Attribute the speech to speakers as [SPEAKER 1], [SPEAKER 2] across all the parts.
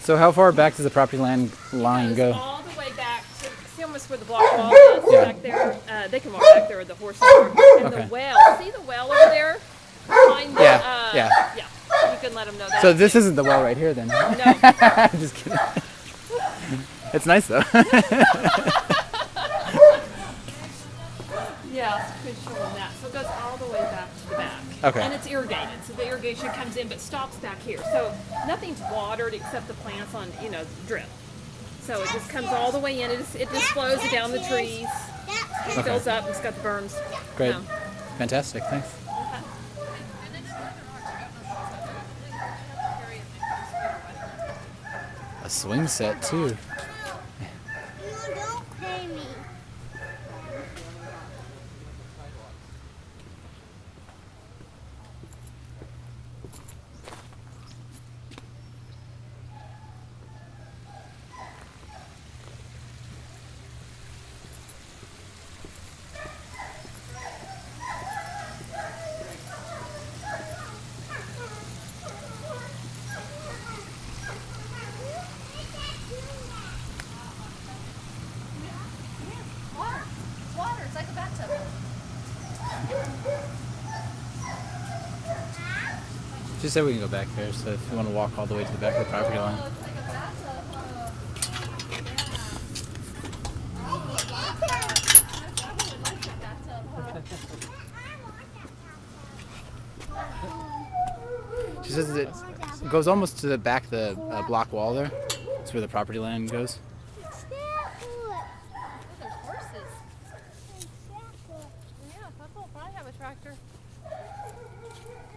[SPEAKER 1] So how far back does the property line
[SPEAKER 2] Goes
[SPEAKER 1] go?
[SPEAKER 2] all the way back to, see almost where the block wall is back there? They can walk back there with the horses. And the well, see the well over there? Behind the,
[SPEAKER 1] yeah.
[SPEAKER 2] You can let them know that.
[SPEAKER 1] So this isn't the well right here then?
[SPEAKER 2] No.
[SPEAKER 1] Just kidding. It's nice though.
[SPEAKER 2] Yeah, it's good showing that. So it goes all the way back to the back.
[SPEAKER 1] Okay.
[SPEAKER 2] And it's irrigated, so the irrigation comes in but stops back here. So nothing's watered except the plants on, drip. So it just comes all the way in. It just flows down the trees. It fills up. It's got the berms.
[SPEAKER 1] Great.
[SPEAKER 2] Yeah.
[SPEAKER 1] Fantastic. Thanks. A swing set too.
[SPEAKER 3] Don't pay me.
[SPEAKER 2] Water. It's like a bathtub.
[SPEAKER 1] She said we can go back there, so if you want to walk all the way to the back of the property line. She says it goes almost to the back of the block wall there. That's where the property line goes.
[SPEAKER 2] There's horses. Yeah, Papa will probably have a tractor.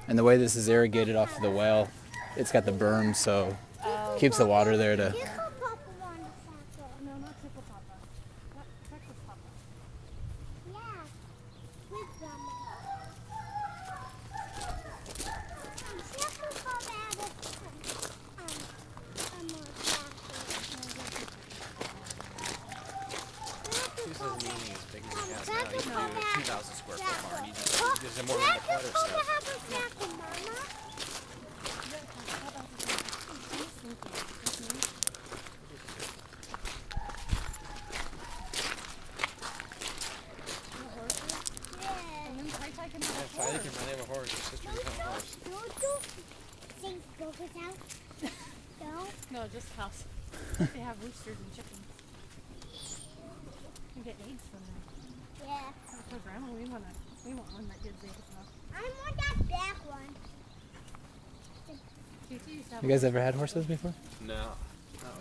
[SPEAKER 1] And the way this is irrigated off of the well, it's got the berm, so keeps the water there to.
[SPEAKER 3] No, not Tickle Papa. Not Texas Papa. Yeah. With Grandma. Tickle Papa added some more
[SPEAKER 4] This is meaning as big as it has now. You can do a 2,000 square foot barn. You just there's more room to clutter stuff. Finally can run have a horse. Your sister can have a horse.
[SPEAKER 2] No, just house. They have roosters and chickens. You get eggs from them.
[SPEAKER 3] Yeah.
[SPEAKER 2] So Grandma, we want one that gives eggs enough.
[SPEAKER 3] I want that black one.
[SPEAKER 1] You guys ever had horses before?
[SPEAKER 4] No. No,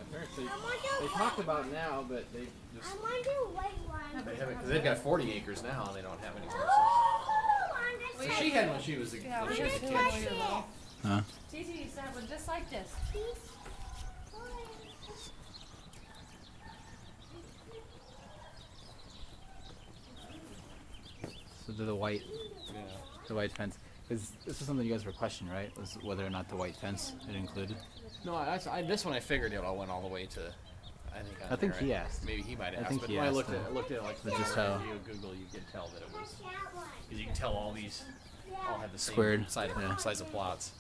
[SPEAKER 4] apparently
[SPEAKER 3] I want
[SPEAKER 4] they
[SPEAKER 3] the
[SPEAKER 4] talked about now, but they just
[SPEAKER 3] I want the white one.
[SPEAKER 4] they haven't because they've got 40 acres now and they don't have any horses.
[SPEAKER 3] Oh,
[SPEAKER 4] She had when she was a,
[SPEAKER 2] Yeah,
[SPEAKER 4] when
[SPEAKER 2] we
[SPEAKER 4] she was a
[SPEAKER 2] just
[SPEAKER 4] kid.
[SPEAKER 2] had one here little.
[SPEAKER 1] Huh?
[SPEAKER 2] Gigi used to have one just like this.
[SPEAKER 1] So the white,
[SPEAKER 4] Yeah.
[SPEAKER 1] the white fence. Is this was something you guys were questioning, right? Was whether or not the white fence had included?
[SPEAKER 4] No, this one I figured it all went all the way to.
[SPEAKER 1] I think he asked.
[SPEAKER 4] Maybe he might have
[SPEAKER 1] I
[SPEAKER 4] asked.
[SPEAKER 1] think
[SPEAKER 4] But
[SPEAKER 1] he
[SPEAKER 4] when I
[SPEAKER 1] asked
[SPEAKER 4] looked
[SPEAKER 1] him.
[SPEAKER 4] at it, like
[SPEAKER 1] But just
[SPEAKER 4] the
[SPEAKER 1] how-
[SPEAKER 4] review of Google, you could tell that it was because you can tell all these all have the same
[SPEAKER 1] Squared,
[SPEAKER 4] size
[SPEAKER 1] yeah.
[SPEAKER 4] of plots.